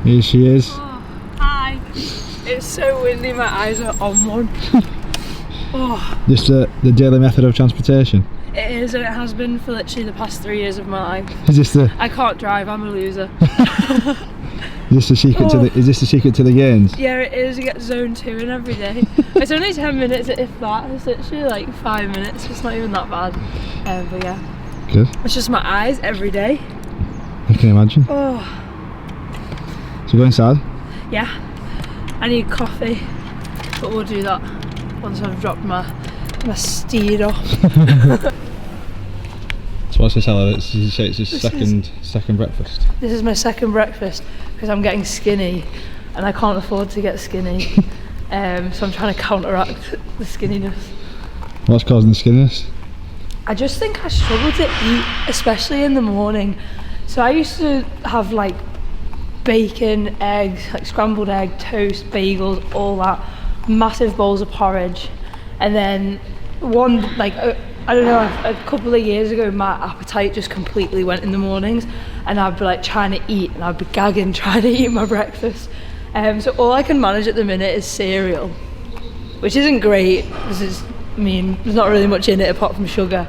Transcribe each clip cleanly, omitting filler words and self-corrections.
Here she is. Oh, hi. It's so windy, my eyes are on one. Oh. Just the daily method of transportation? It is, and it has been for literally the past 3 years of my life. Is this the... I can't drive, I'm a loser. Is this the secret to the... Is this the secret to the gains? Yeah, it is. You get zone 2 in every day. It's only 10 minutes, if that. It's literally like 5 minutes. It's not even that bad. But yeah. Good. It's just my eyes every day. I can imagine. Oh. So go inside? Yeah. I need coffee, but we'll do that once I've dropped my steed off. So what's this, Ella? It's your second breakfast? This is my second breakfast because I'm getting skinny and I can't afford to get skinny. So I'm trying to counteract the skinniness. What's causing the skinniness? I just think I struggle to eat, especially in the morning. So I used to have like bacon, eggs, like scrambled egg, toast, bagels, all that, massive bowls of porridge. And then I don't know, a couple of years ago my appetite just completely went in the mornings and I'd be like trying to eat and I'd be gagging trying to eat my breakfast. So all I can manage at the minute is cereal, which isn't great because there's not really much in it apart from sugar.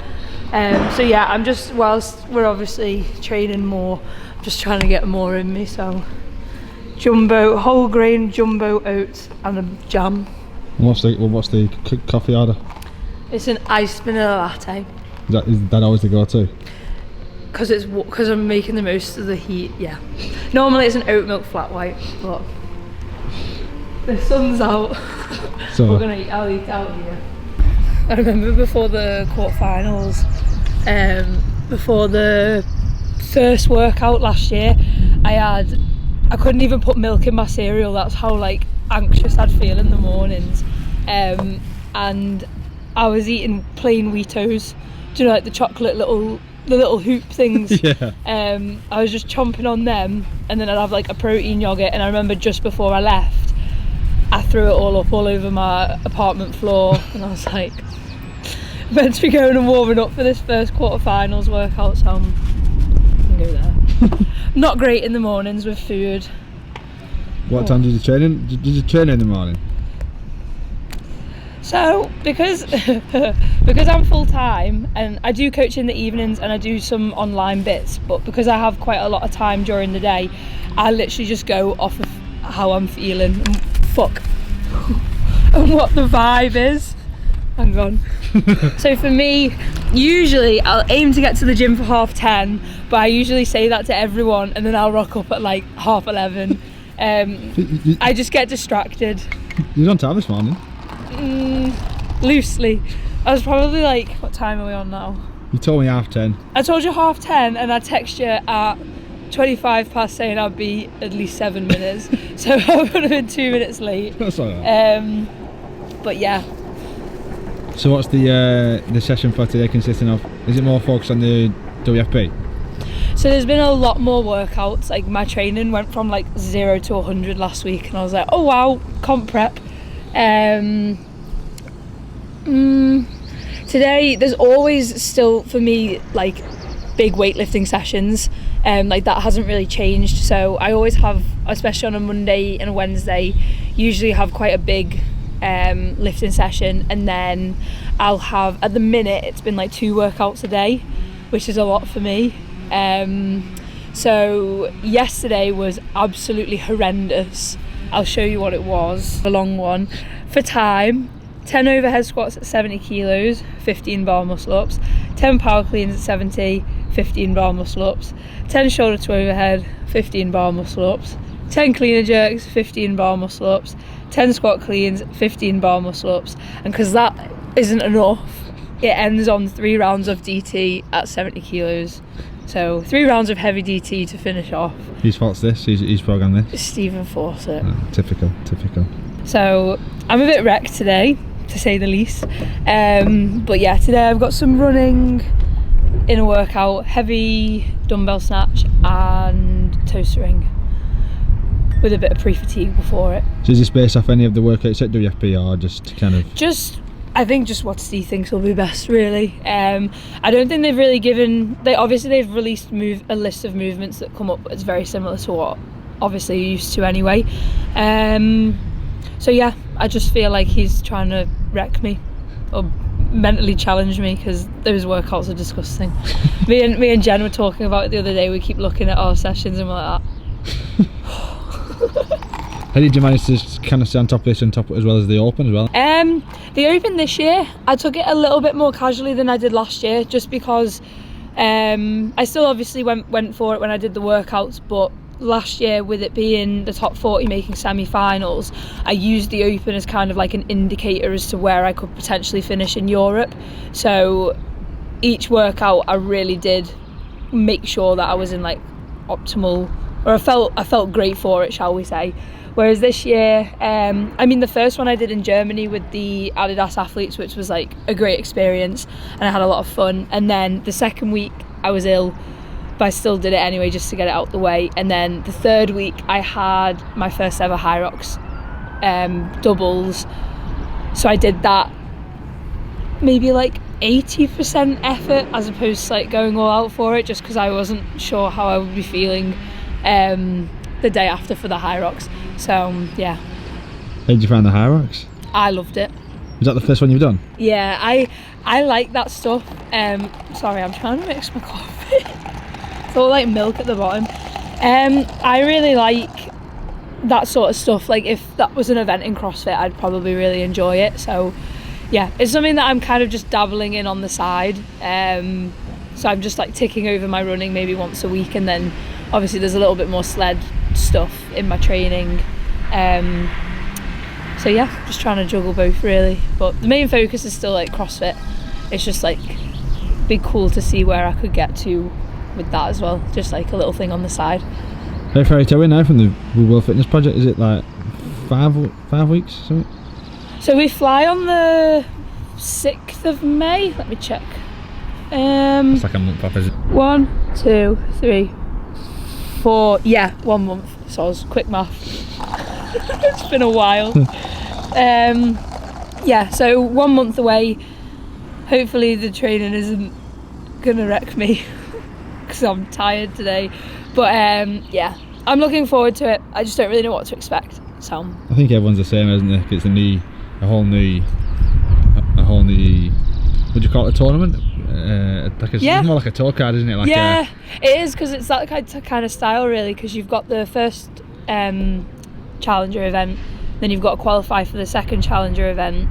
So yeah, I'm just, whilst we're obviously training more, I'm just trying to get more in me. So whole grain jumbo oats and a jam. What's the coffee order? It's an iced vanilla latte. Is that always the go-to? Because I'm making the most of the heat, yeah. Normally it's an oat milk flat white, but the sun's out. So I'll eat out here. I remember before the quarterfinals, before the first workout last year, I couldn't even put milk in my cereal. That's how like anxious I'd feel in the mornings. And I was eating plain Weetos, do you know, like the chocolate the little hoop things. Yeah. I was just chomping on them, and then I'd have like a protein yogurt. And I remember just before I left, I threw it all over my apartment floor, and I was like, I'm meant to be going and warming up for this first quarterfinals workout, so I can go there. Not great in the mornings with food. What time did you train in? Did you train in the morning? So because I'm full time and I do coach in the evenings and I do some online bits, but because I have quite a lot of time during the day, I literally just go off of how I'm feeling and what the vibe is. Hang on. So for me, usually I'll aim to get to the gym for 10:30, but I usually say that to everyone and then I'll rock up at like 11:30. I just get distracted. You was on time this morning? Loosely. I was probably like, what time are we on now? You told me 10:30. I told you 10:30 and I text you at 25 past saying I'd be at least 7 minutes. So I would have been 2 minutes late. That's alright. But yeah. So what's the session for today consisting of? Is it more focused on the WFP? So there's been a lot more workouts. Like my training went from like 0 to 100 last week and I was like, oh wow, comp prep. Today there's always still for me like big weightlifting sessions, like that hasn't really changed. So I always have, especially on a Monday and a Wednesday, usually have quite a big lifting session, and then I'll have, at the minute it's been like 2 workouts a day, which is a lot for me. So yesterday was absolutely horrendous. I'll show you what it was. A long one. For time, 10 overhead squats at 70 kilos, 15 bar muscle ups, 10 power cleans at 70, 15 bar muscle ups, 10 shoulder to overhead, 15 bar muscle ups, 10 cleaner jerks, 15 bar muscle ups, 10 squat cleans, 15 bar muscle ups. And because that isn't enough, it ends on 3 rounds of DT at 70 kilos. So 3 rounds of heavy DT to finish off. Whose fault's this? Who's programmed this? Stephen Fawcett. Oh, typical. So I'm a bit wrecked today, to say the least. But yeah, today I've got some running in a workout, heavy dumbbell snatch and toe swing with a bit of pre-fatigue before it. So is this based off any of the workouts at WFP or just kind of? I think just what Steve thinks will be best, really. I don't think they've really given, they've released a list of movements that come up, but it's very similar to what obviously used to anyway. So yeah, I just feel like he's trying to wreck me or mentally challenge me, because those workouts are disgusting. me and Jen were talking about it the other day. We keep looking at our sessions and we're like that. How did you manage to kind of stay on top of this and top it as well as the Open as well? The Open this year, I took it a little bit more casually than I did last year, just because I still obviously went for it when I did the workouts, but last year, with it being the top 40 making semi-finals, I used the Open as kind of like an indicator as to where I could potentially finish in Europe. So each workout I really did make sure that I was in like optimal, or I felt great for it, shall we say. Whereas this year, I mean, the first one I did in Germany with the Adidas athletes, which was like a great experience and I had a lot of fun. And then the second week I was ill, but I still did it anyway just to get it out the way. And then the third week I had my first ever Hyrox doubles. So I did that maybe like 80% effort as opposed to like going all out for it, just because I wasn't sure how I would be feeling the day after for the Hyrox. So yeah. How did you find the Hyrox? I loved it. Was that the first one you've done? Yeah, I like that stuff. Sorry, I'm trying to mix my coffee. It's all like milk at the bottom. I really like that sort of stuff. Like if that was an event in CrossFit, I'd probably really enjoy it. So yeah, it's something that I'm kind of just dabbling in on the side. So I'm just like ticking over my running maybe once a week, and then obviously there's a little bit more sled stuff in my training. So yeah, just trying to juggle both really, but the main focus is still like CrossFit. It's just like be cool to see where I could get to with that as well, just like a little thing on the side. How far are you now from the World Fitness Project? Is it like 5 weeks or something? So we fly on the 6th of May. Let me check. It's like a month off, is it? 1, 2, 3, 4. Yeah, 1 month. So I was quick math. It's been a while. Yeah, so 1 month away. Hopefully the training isn't gonna wreck me because I'm tired today. But yeah, I'm looking forward to it. I just don't really know what to expect. So I think everyone's the same, isn't it? It's a whole new. Would you call it a tournament? It's more like a tour card, isn't it? Like yeah, it is, because it's that kind of style really. Because you've got the first challenger event, then you've got to qualify for the second challenger event,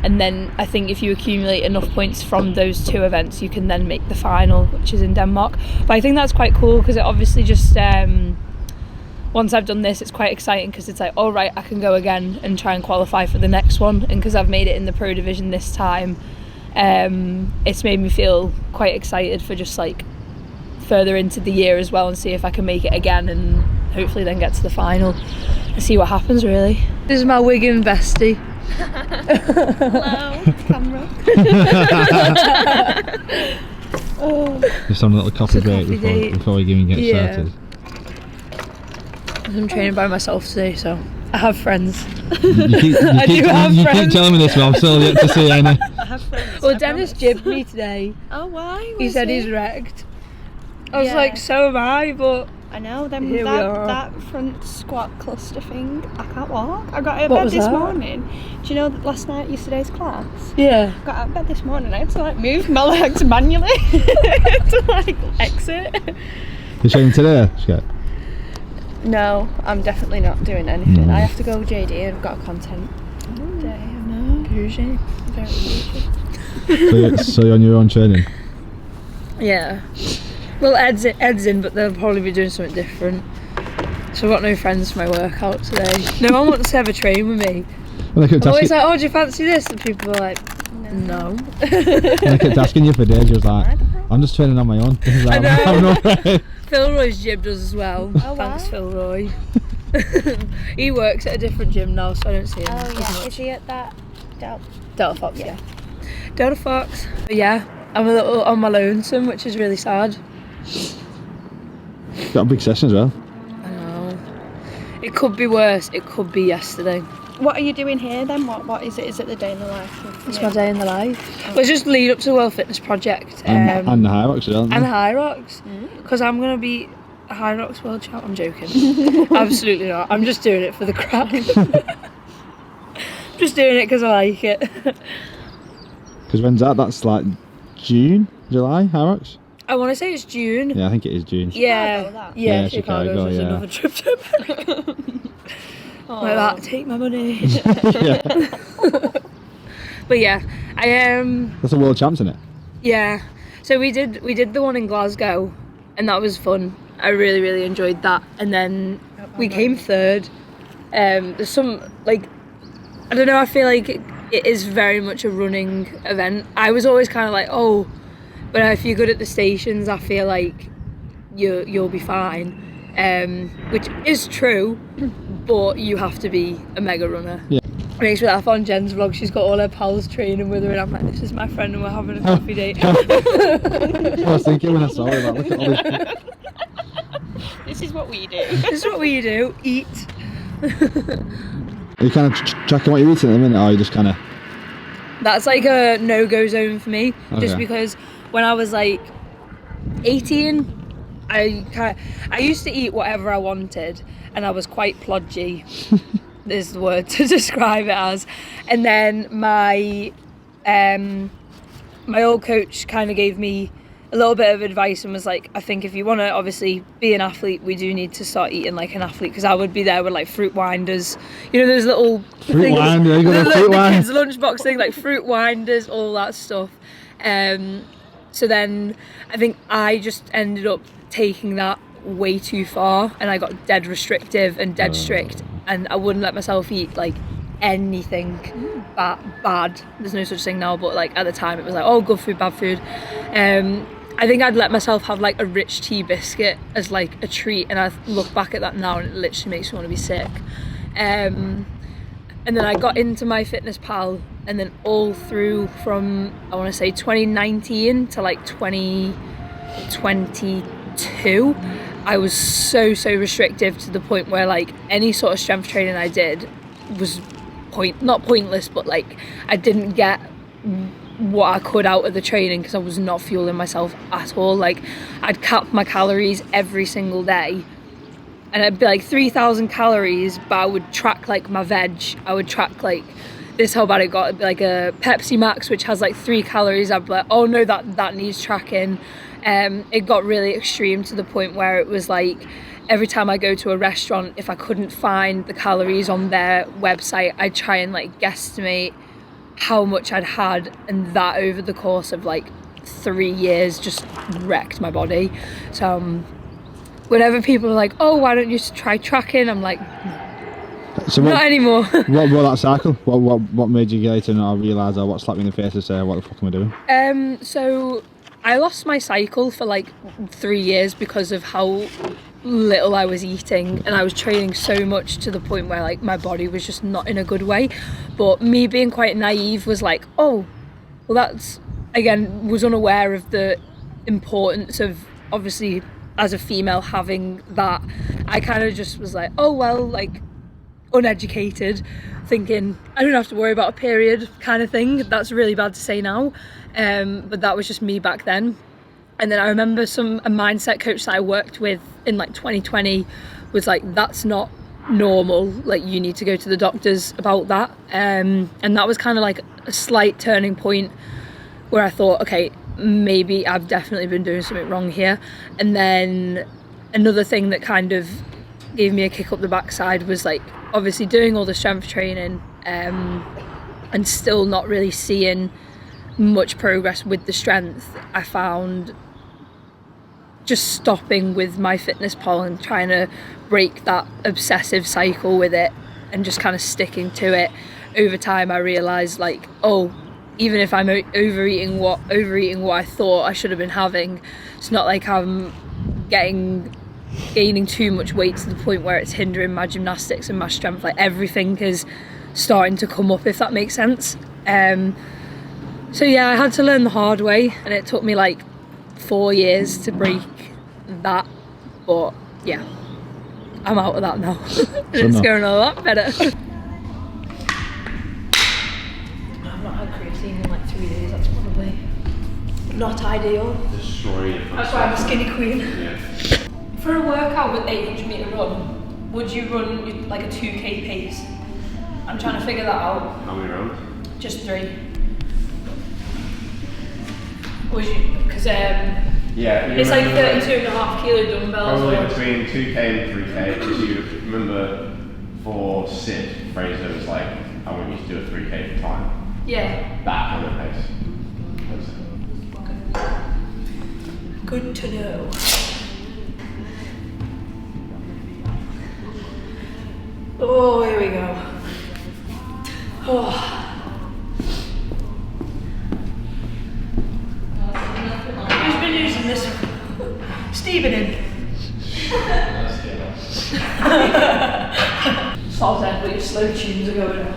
and then I think if you accumulate enough points from those two events, you can then make the final, which is in Denmark. But I think that's quite cool because it obviously just once I've done this, it's quite exciting because it's like, all right, I can go again and try and qualify for the next one. And because I've made it in the pro division this time, it's made me feel quite excited for just like further into the year as well, and see if I can make it again and hopefully then get to the final and see what happens really. This is my Wigan bestie. Hello, camera. Just having a little coffee break before we even get started. I'm training by myself today, so I have friends. You keep telling me this, but I'm still yet to see any. I have friends. Well, Dennis jibbed me today. Oh, why? He said he's wrecked. I was like, so am I, but I know, that front squat cluster thing, I can't walk. I got out of bed this morning. Do you know that last night, yesterday's class? Yeah. Got out of bed this morning, I had to like move my legs manually to like exit. You're training today, Scott? No, I'm definitely not doing anything. I have to go JD and I've got a content day. I know. Bougie. Very bougie. So you're on your own training? Yeah. Well, Ed's in, but they'll probably be doing something different. So I've got no friends for my workout today. No one wants to ever train with me. Well, I'm always like, oh, do you fancy this? And people are like, no. I kept asking you for days, you was like, I'm just training on my own. Like, I know. No Phil Roy's jibbed us as well. Oh, thanks, wow. Phil Roy. He works at a different gym now, so I don't see him. Oh, as yeah. much. Is he at that? Delta Fox, yeah. Delta Fox. But yeah, I'm a little on my lonesome, which is really sad. Got a big session as well. I know. It could be worse. It could be yesterday. What are you doing here then? What is it? Is it the day in the life? It's my day in the life. Well, it's just lead up to the World Fitness Project. And the Hyrox as well. And the Hyrox. Because I'm going to be a Hyrox world champ? I'm joking. Absolutely not. I'm just doing it for the crowd. Just doing it because I like it. Because when's that? That's like June, July, Hyrox? I want to say it's June. Yeah, I think it is June. Yeah, Yeah, Chicago. Chicago, Is yeah. another trip to America. Like that, take my money. Yeah. But yeah, That's a world champs, isn't it? yeah. So we did the one in Glasgow, and that was fun. I really enjoyed that. And then we came third. There's some, like, I don't know, I feel like it is very much a running event. I was always kind of like, oh, but if you're good at the stations, I feel like you'll be fine. Which is true, but you have to be a mega runner. Yeah. It makes me laugh on Jen's vlog. She's got all her pals training with her, and I'm like, this is my friend, and we're having a coffee date. I was thinking when I saw it, like, look at all these people. This is what we do. This is what we do. Eat. Are you kind of tracking what you're eating at the minute, or are you just kind of... That's like a no-go zone for me, just Okay. because when I was like 18, I used to eat whatever I wanted, and I was quite plodgy. Is the word to describe it as. And then my old coach kind of gave me a little bit of advice and was like, I think if you want to obviously be an athlete, we do need to start eating like an athlete, because I would be there with like fruit winders, you know, those little Fruit things, winder, you got a the fruit winder. kids' lunchbox thing, like fruit winders, all that stuff. So then I think I just ended up taking that way too far, and I got dead restrictive and dead strict, and I wouldn't let myself eat like anything bad. There's no such thing now, but like at the time it was like, oh, good food, bad food. I think I'd let myself have like a rich tea biscuit as like a treat, and I look back at that now and it literally makes me want to be sick. And then I got into my fitness pal, and then all through from, I want to say 2019 to like 2022, I was so restrictive, to the point where like any sort of strength training I did was not pointless, but like I didn't get what I could out of the training, because I was not fueling myself at all. Like I'd cap my calories every single day, and it'd be like 3,000 calories, but I would track like my veg. I would track like, this is how bad it got. It'd be like a Pepsi Max, which has like 3 calories. I'd be like, oh no, that needs tracking. It got really extreme, to the point where it was like, every time I go to a restaurant, if I couldn't find the calories on their website, I'd try and like guesstimate how much I'd had, and that over the course of like 3 years just wrecked my body. So whenever people are like, oh, why don't you try tracking, I'm like, So not anymore. what that cycle? What made you get it and realise, or what slapped you in the face and say, what the fuck am I doing? So I lost my cycle for like 3 years because of how little I was eating, and I was training so much, to the point where like my body was just not in a good way. But me being quite naive was like, oh, well, that's, again, was unaware of the importance of, obviously as a female, having that. I kind of just was like, oh well, like uneducated, thinking I don't have to worry about a period kind of thing. That's really bad to say now, but that was just me back then. And then I remember a mindset coach that I worked with in like 2020 was like, that's not normal, like you need to go to the doctors about that. And that was kind of like a slight turning point, where I thought, okay, maybe I've definitely been doing something wrong here. And then another thing that kind of gave me a kick up the backside was like, obviously doing all the strength training and still not really seeing much progress with the strength. I found just stopping with my fitness pal and trying to break that obsessive cycle with it, and just kind of sticking to it. Over time I realised, like, oh, even if I'm overeating what I thought I should have been having, it's not like I'm gaining too much weight to the point where it's hindering my gymnastics and my strength. Like everything is starting to come up, if that makes sense. So yeah, I had to learn the hard way, and it took me like 4 years to break that, but yeah, I'm out of that now. And it's going a lot better. I've not had creatine in like 3 days. That's probably not ideal. That's why I'm a skinny queen. Yeah. For a workout with 800 metre run, would you run like a 2k pace? I'm trying to figure that out. How many rounds? Just 3. Would you? Because it's like 32.5 kilo dumbbells. Probably between 2k and 3k. Because you remember for sit, Fraser was like, I want you to do a 3k for time. Yeah. That kind of pace. Good to know. Oh, here we go. Oh. Who's been using this? Stevening. Salt end, but your slow tunes are going on.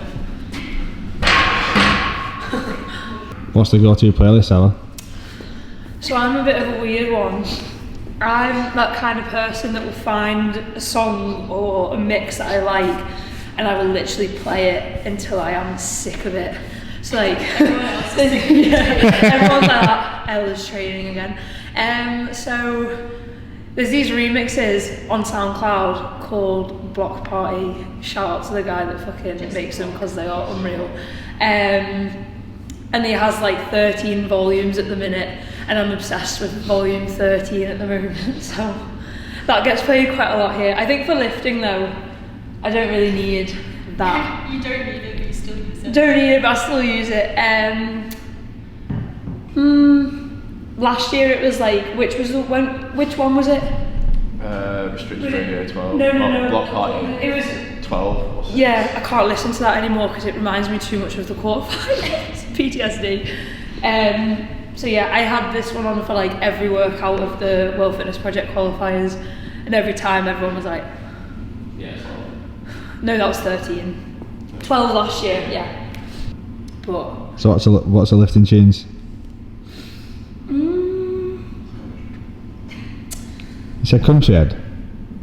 What's the go-to playlist, Ella? So I'm a bit of a weird one. I'm that kind of person that will find a song or a mix that I like, and I will literally play it until I am sick of it. So like, everyone's like that. Ella's training again. So there's these remixes on SoundCloud called Block Party. Shout out to the guy that fucking makes them because they are unreal. And he has like 13 volumes at the minute, and I'm obsessed with volume 13 at the moment, so that gets played quite a lot here. I think for lifting though, I don't really need that. You don't need it, but you still use it. Don't need it, but I still use it. Last year it was like, which one was it? Restricted Radio 12. No. Block Party. It was 12. Or yeah, I can't listen to that anymore because it reminds me too much of the quarterfinals. PTSD. So yeah, I had this one on for like every workout of the World Fitness Project qualifiers, and every time everyone was like, yeah, 12. no, that was 13. 12 last year, yeah. But So what's a lifting tunes? You said country head?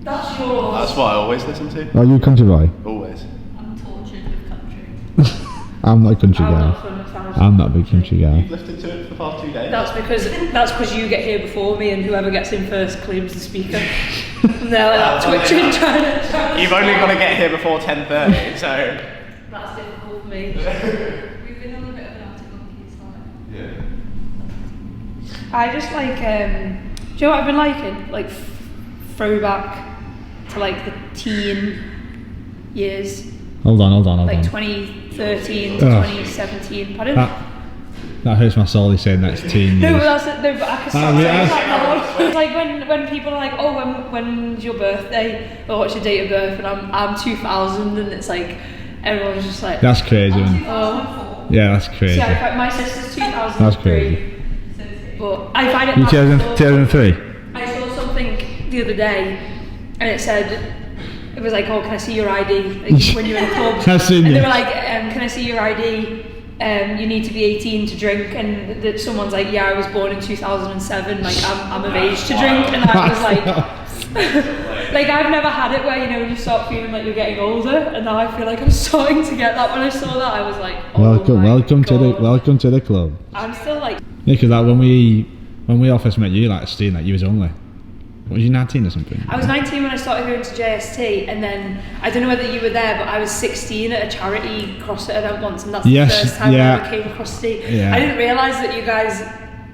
that's yours. That's what I always listen to. Oh, you a country boy? Always. I'm tortured with country. I'm not a country I'm guy. not from the family. I'm not a big country guy. You've listened to it for the past 2 days. That's because you get here before me, and whoever gets in first claims the speaker. And they're like that twitching, trying to. You've only got to get here before 10:30, so. That's difficult for me. We've been on a bit of an Arctic Monkeys like. Yeah. I just like, do you know what I've been liking? Like throwback to like the teen years, Hold on. like 2013 to Ugh. 2017. Pardon? That hurts my soul, he's saying that's teen No, years. but but I can stop yeah. saying that now. It's like when people are like, oh, when's your birthday? Or what's your date of birth? And I'm 2000, and it's like, everyone's just like, That's crazy, man. oh. Yeah, that's crazy. See, my sister's 2003. That's crazy. But I find it You magical. 2003? I saw something the other day, and it said, it was like, oh, can I see your ID? Like, when you're in the club. I've seen and they you. were like, can I see your ID? You need to be 18 to drink. And that someone's like, yeah, I was born in 2007. Like, I'm of age to drink. And I was like, like, I've never had it where, you know, when you start feeling like you're getting older. And now I feel like I'm starting to get that. When I saw that, I was like, oh welcome to the club. I'm still like, Yeah, because like when we all first met you, like Steve, like you was only, what, was you 19 or something? I was 19 when I started going to JST, and then I don't know whether you were there, but I was 16 at a charity CrossFit event once, and that's the first time I ever came across Steve. Yeah. I didn't realise that you guys,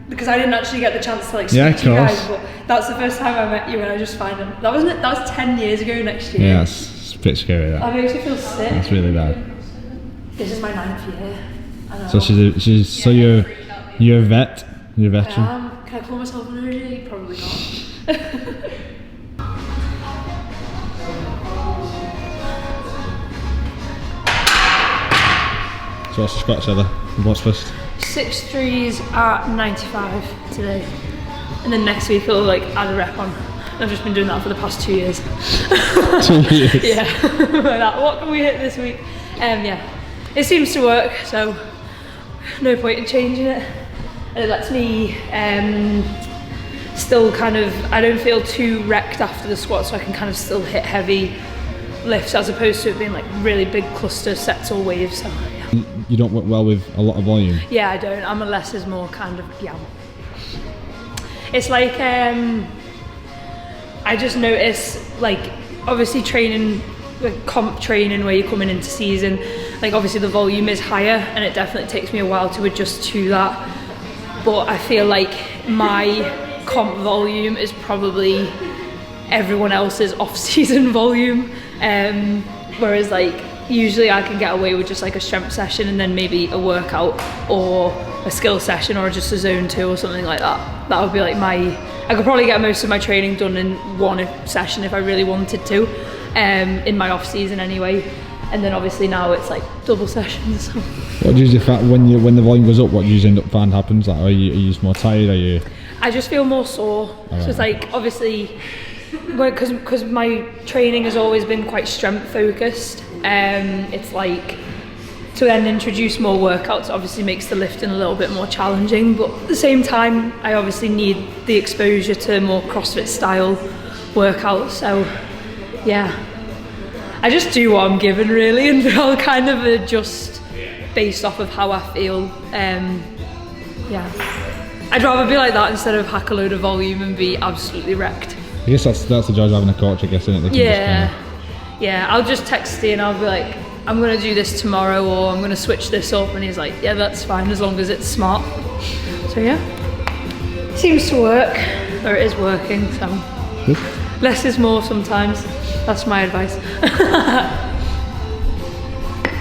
because I didn't actually get the chance to like speak Yeah, of to you guys, course. but that's the first time I met you, and I just find that was 10 years ago next year. Yeah, it's a bit scary that. That makes me feel sick. That's really bad. This is my 9th year. I know. So so you're a vet? You're a veteran? Can I call myself an OG? Probably not. So what's the squats, Ella? What's first? 6'3s at 95 today. And then next week I'll like add a rep on. I've just been doing that for the past 2 years. 2 years? Yeah. Like that. What can we hit this week? Yeah. It seems to work, so no point in changing it. And it lets me still kind of, I don't feel too wrecked after the squat, so I can kind of still hit heavy lifts as opposed to it being like really big cluster sets or waves. So yeah. You don't work well with a lot of volume? Yeah, I don't. I'm a less is more kind of, yeah. It's like, I just notice, like, obviously training, like comp training where you're coming into season, like obviously the volume is higher and it definitely takes me a while to adjust to that. But I feel like my comp volume is probably everyone else's off-season volume. Whereas like usually I can get away with just like a strength session and then maybe a workout or a skill session or just a zone 2 or something like that. That would be like I could probably get most of my training done in one session if I really wanted to, in my off season anyway. And then obviously now it's like double sessions. So. What do you usually find when the volume goes up? What do you usually end up find happens? Like, are you just more tired? Are you? I just feel more sore. So it's like obviously, because my training has always been quite strength focused. It's like to then introduce more workouts obviously makes the lifting a little bit more challenging, but at the same time I obviously need the exposure to more CrossFit style workouts. So yeah, I just do what I'm given really, and I'll kind of adjust based off of how I feel. Yeah, I'd rather be like that instead of hack a load of volume and be absolutely wrecked. I guess that's the joy of having a coach, I guess, isn't it? Yeah, I'll just text Steve and I'll be like, I'm gonna do this tomorrow, or I'm gonna switch this up, and he's like, yeah, that's fine as long as it's smart. So yeah, seems to work, or it is working. So Good. Less is more sometimes. That's my advice.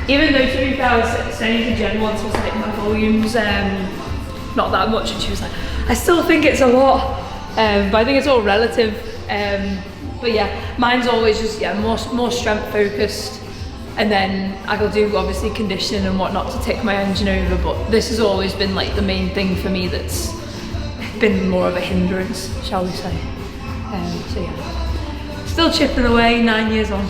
Even though, to be fair, I was saying to Jen once, was like my volume's not that much, and she was like, I still think it's a lot, but I think it's all relative. But yeah, mine's always just more strength focused, and then I'll do obviously conditioning and whatnot to take my engine over. But this has always been like the main thing for me that's been more of a hindrance, shall we say? So yeah, still chipping away 9 years on.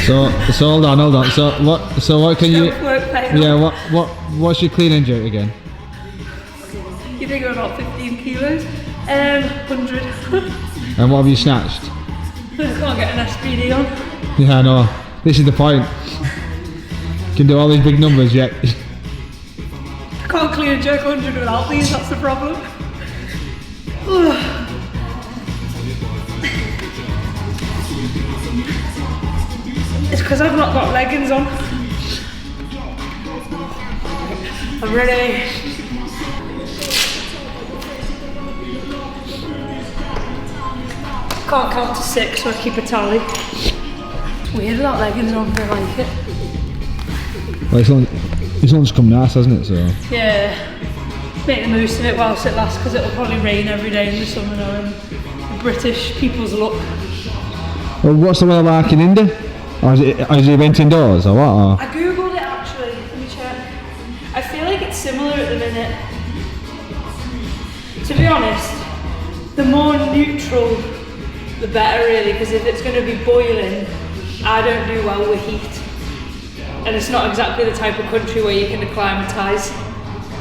So hold on. So what can you? Yeah. What's your clean and jerk again? You think I'm about 15 kilos? 100. And what have you snatched? I can't get an SPD on. Yeah, I know. This is the point. You can do all these big numbers yet. I can't clean and jerk 100 without these. That's the problem. It's because I've not got leggings on. I'm ready. Can't count to 6, so I keep a tally. It's weird without leggings on, but I like it. Well, this one's come nice, hasn't it? So. Yeah. Make the most of it whilst it lasts, because it'll probably rain every day in the summer now, and the British people's luck. Well, what's the weather like in India? Or is the event indoors or what? Or? I googled it actually, let me check. I feel like it's similar at the minute. To be honest, the more neutral the better really, because if it's going to be boiling, I don't do well with heat. And it's not exactly the type of country where you can acclimatise.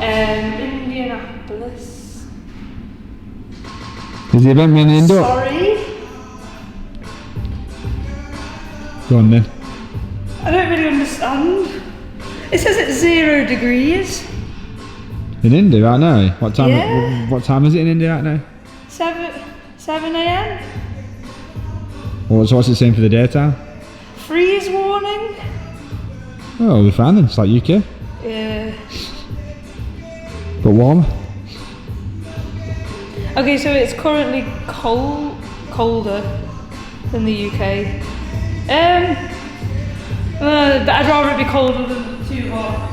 Indianapolis. Is the event in indoor? Sorry? Go on then. I don't really understand. It says it's 0 degrees. In India right now? What time? Yeah. What time is it in India right now? 7 a.m. Well, so what's it saying for the daytime? Freeze warning. Oh, we're fine then. It's like UK. Yeah. But warmer. Okay, so it's currently colder than the UK. But I'd rather it be colder than too hot.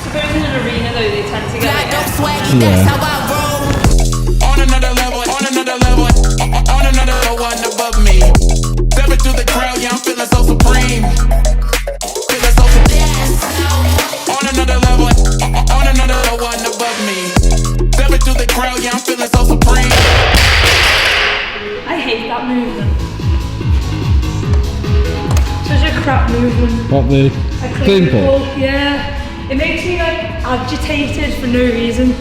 Suppose in an arena though, they tend to get like Yeah. How I roll. On another level, on another level, on another one above me. Stepping through the crowd, yeah, I'm feeling so supreme. Feeling so supreme. On another level, on another one above me. Stepping through the crowd, yeah, I'm feeling so supreme. I hate that movement. Such a crap movement. What, the clean pull? Yeah. It makes me like agitated for no reason.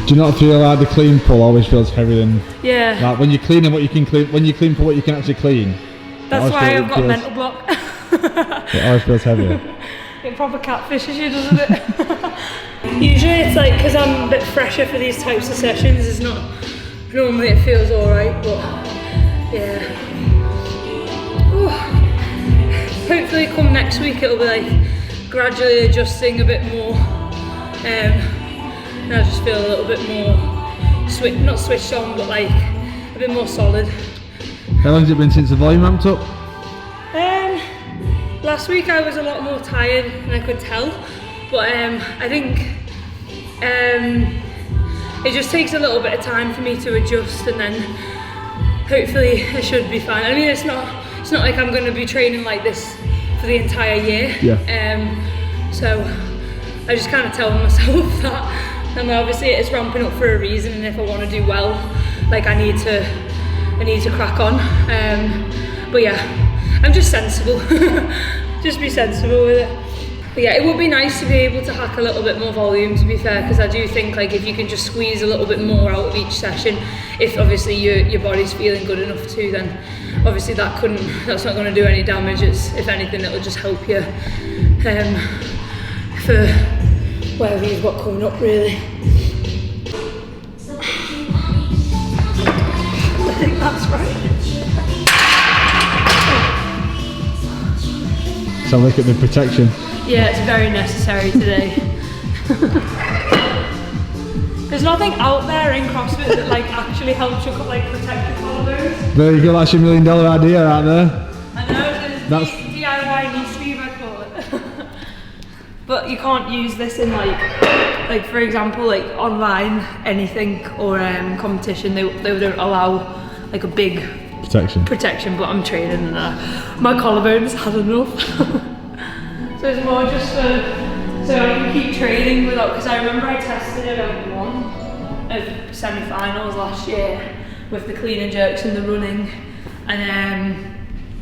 Do you not feel like the clean pull always feels heavier than? Yeah. Like when you're cleaning what you can clean, when you clean pull what you can actually clean. That's why I've got a mental block. It always feels heavier. It proper catfishes you, doesn't it? Usually it's like, because I'm a bit fresher for these types of sessions, it's not, normally it feels alright, but yeah. Ooh. Hopefully come next week it'll be like gradually adjusting a bit more, and I just feel a little bit more, not switched on, but like a bit more solid. How long has it been since the volume ramped up? Last week I was a lot more tired and I could tell, but I think it just takes a little bit of time for me to adjust, and then hopefully I should be fine. I mean, it's not like I'm going to be training like this for the entire year. Yeah. So I just kind of tell myself that, and obviously it's ramping up for a reason, and if I want to do well, like I need to crack on. But yeah, I'm just sensible. Just be sensible with it. But yeah, it would be nice to be able to hack a little bit more volume, to be fair, because I do think like if you can just squeeze a little bit more out of each session, if obviously your body's feeling good enough to, then obviously that's not going to do any damage. If anything, it'll just help you for whatever you've got coming up, really. I think that's right. So look at the protection. Yeah, it's very necessary today. There's nothing out there in CrossFit that like actually helps you like protect your collarbones. There you go, that's your $1 million idea out there. I know, that's DIY knee sleeve I call it. But you can't use this in like for example, like online anything or competition. They don't allow like a big protection, but I'm training and my collarbones had enough. So it's more just so I can keep training without, because I remember I tested event 1 of semi-finals last year with the clean and jerks and the running, and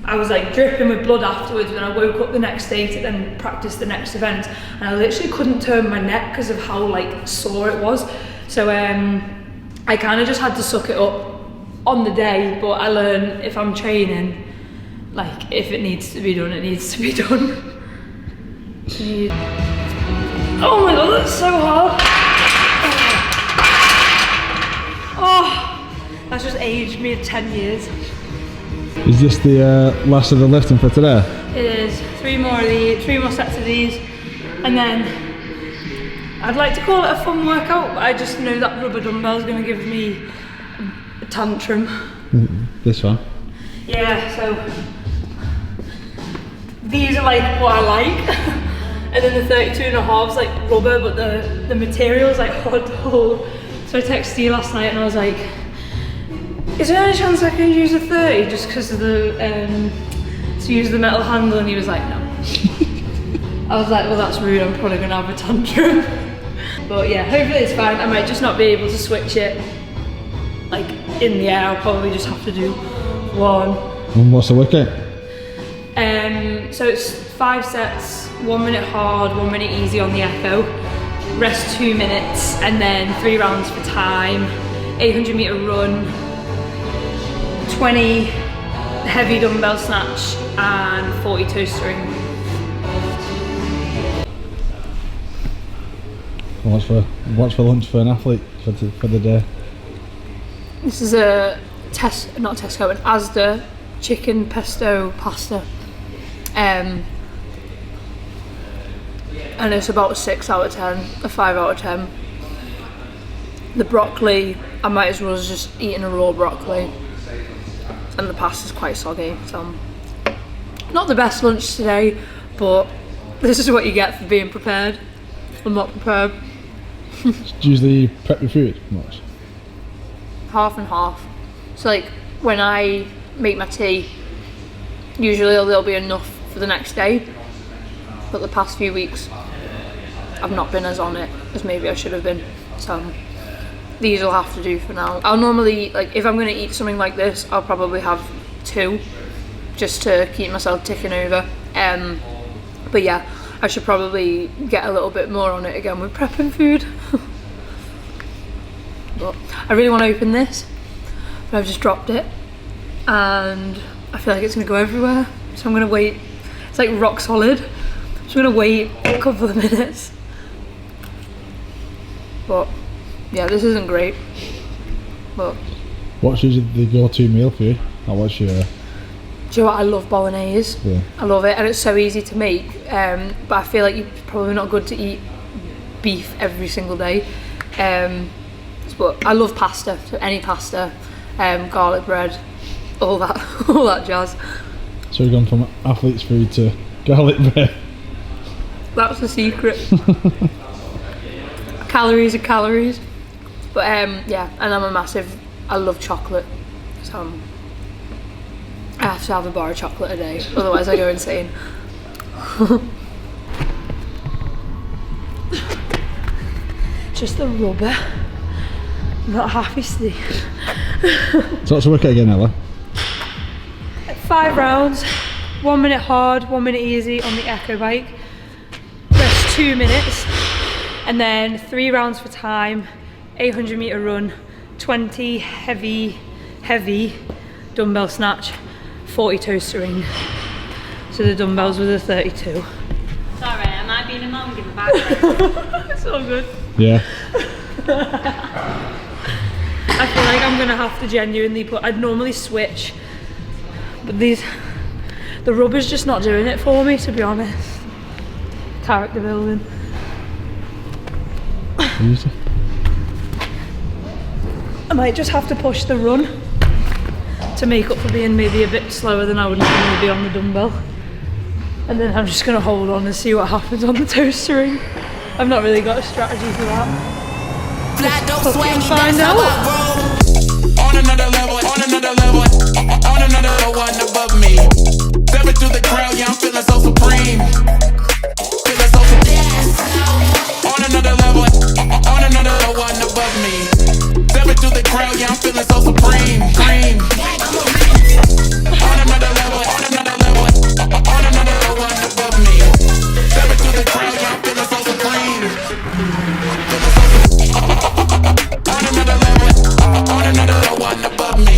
I was like dripping with blood afterwards when I woke up the next day to then practice the next event, and I literally couldn't turn my neck because of how like sore it was. So I kind of just had to suck it up on the day, but I learned if I'm training, like if it needs to be done, it needs to be done. Oh my god, that's so hard. Oh, that's just aged me 10 years. Is this the last of the lifting for today? It is. 3 more sets of these, and then I'd like to call it a fun workout, but I just know that rubber dumbbell is going to give me a tantrum. This one? Yeah, so these are like what I like. And then the 32.5's like rubber, but the material's like hard to hold. So I texted you last night and I was like, is there any chance I can use a 30 just because of the, to use the metal handle? And he was like, no. I was like, well that's rude, I'm probably gonna have a tantrum. But yeah, hopefully it's fine. I might just not be able to switch it like in the air. I'll probably just have to do 1. And what's the wicket? So it's 5 sets, 1 minute hard, 1 minute easy on the echo, rest 2 minutes, and then 3 rounds for time, 800 meter run, 20 heavy dumbbell snatch, and 40 toe string. What's for lunch for an athlete for the day? This is a an Asda chicken pesto pasta. And it's about a 6 out of 10, a 5 out of 10. The broccoli, I might as well have just eaten a raw broccoli. And the pasta's quite soggy, so not the best lunch today, but this is what you get for being prepared. I'm not prepared. Do you usually prep your food much? Half and half. So like when I make my tea, usually there'll be enough for the next day, but the past few weeks I've not been as on it as maybe I should have been, so these will have to do for now. I'll normally, like if I'm going to eat something like this, I'll probably have 2 just to keep myself ticking over, but yeah, I should probably get a little bit more on it again with prepping food. But I really want to open this, but I've just dropped it and I feel like it's going to go everywhere, so I'm going to wait. It's It's like rock solid. So I'm gonna wait a couple of minutes. But yeah, this isn't great. But what's usually the go-to meal for you? Or what's your... do you know what? I love bolognese. Yeah. I love it, and it's so easy to make. But I feel like it's probably not good to eat beef every single day. But I love pasta. So any pasta, garlic bread, all that, all that jazz. So we've gone from athlete's food to garlic bread. That's the secret. Calories are calories. But yeah, and I love chocolate. So I have to have a bar of chocolate a day, otherwise I go insane. Just the rubber. I'm not happy, Steve. So what's the workout again, Ella? 5 rounds, 1 minute hard, 1 minute easy on the Echo bike. Rest 2 minutes, and then 3 rounds for time, 800 meter run, 20 heavy dumbbell snatch, 40 toes to ring. So the dumbbells were the 32. Sorry, am I being a mum giving back? It's all good. Yeah. I feel like I'm gonna have to genuinely I'd normally switch, but the rubber's just not doing it for me, to be honest. Character building. Easy. I might just have to push the run to make up for being maybe a bit slower than I would normally be on the dumbbell. And then I'm just gonna hold on and see what happens on the toaster ring. I've not really got a strategy for that. Just fucking find out. On another level, on another level, on another one above me. Stepping through the crowd, yeah, I'm feeling so supreme. Feeling so supreme. On another level, on another one above me. Stepping through the crowd, yeah, I'm feeling so supreme. Cream. On another level, on another level, on another one above me. Stepping through the crowd, yeah, I'm feeling so supreme. On another level, on another one above me.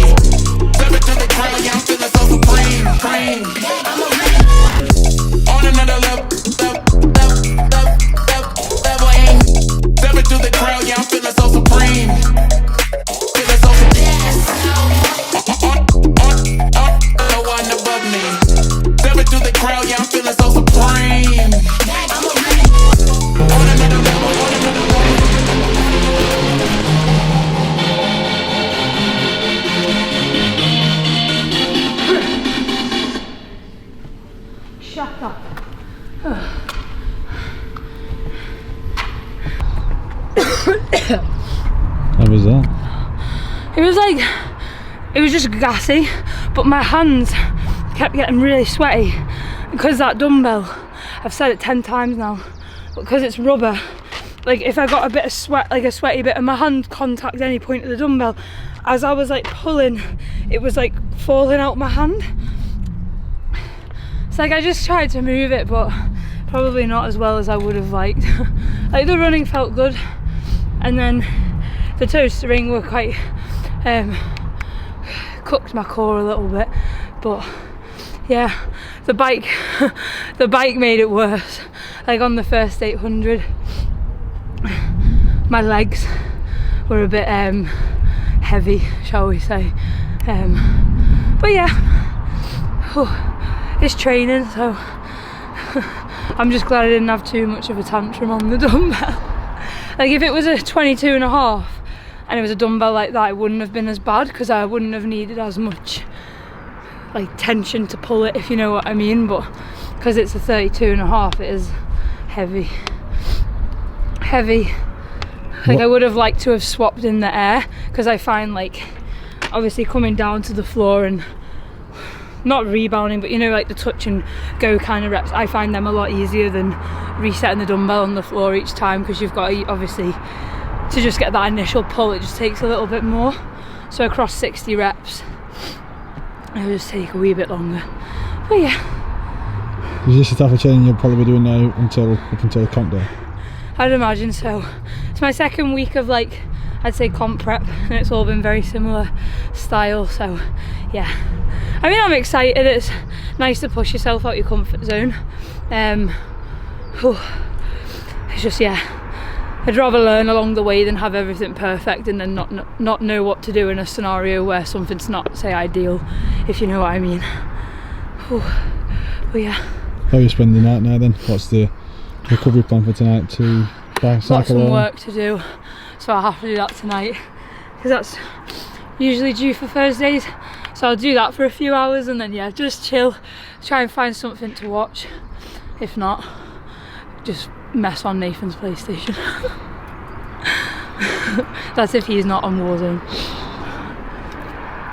Stepping through the crowd, yeah, I'm feeling so supreme. Cream. On another level, stepping through the crowd, yeah, I'm feeling so supreme. Feeling so supreme. On one above me. Stepping through the crowd, yeah, I'm feeling so supreme. On another level, on another level. Shut up. How was that? It was just gassy, but my hands kept getting really sweaty because that dumbbell, I've said it 10 times now, because it's rubber, like if I got a bit of sweat, like a sweaty bit of my hand contact at any point of the dumbbell, as I was like pulling, it was like falling out my hand. It's like I just tried to move it, but probably not as well as I would have liked. Like the running felt good, and then the toes to ring were quite cooked my core a little bit, but yeah, the bike made it worse. Like on the first 800, my legs were a bit heavy, shall we say, but yeah, it's training, so I'm just glad I didn't have too much of a tantrum on the dumbbell. Like if it was a 22.5 and it was a dumbbell like that, it wouldn't have been as bad because I wouldn't have needed as much like tension to pull it, if you know what I mean. But because it's a 32.5, it is heavy. Like I would have liked to have swapped in the air, because I find like obviously coming down to the floor and not rebounding, but you know, like the touch and go kind of reps, I find them a lot easier than resetting the dumbbell on the floor each time, because you've got to obviously, to just get that initial pull, it just takes a little bit more. So across 60 reps it'll just take a wee bit longer, but yeah. Is this the type of training you'll probably be doing now up until the comp day? I'd imagine so. It's my second week of like, I'd say comp prep, and it's all been very similar style, so yeah. I mean, I'm excited. It's nice to push yourself out your comfort zone. It's just, yeah, I'd rather learn along the way than have everything perfect and then not know what to do in a scenario where something's not, say, ideal, if you know what I mean. But yeah. How are you spending the night now then? What's the recovery plan for tonight? To Got some work to do, so I'll have to do that tonight because that's usually due for Thursdays. So I'll do that for a few hours and then, yeah, just chill, try and find something to watch. If not, just mess on Nathan's PlayStation. That's if he's not on Warzone.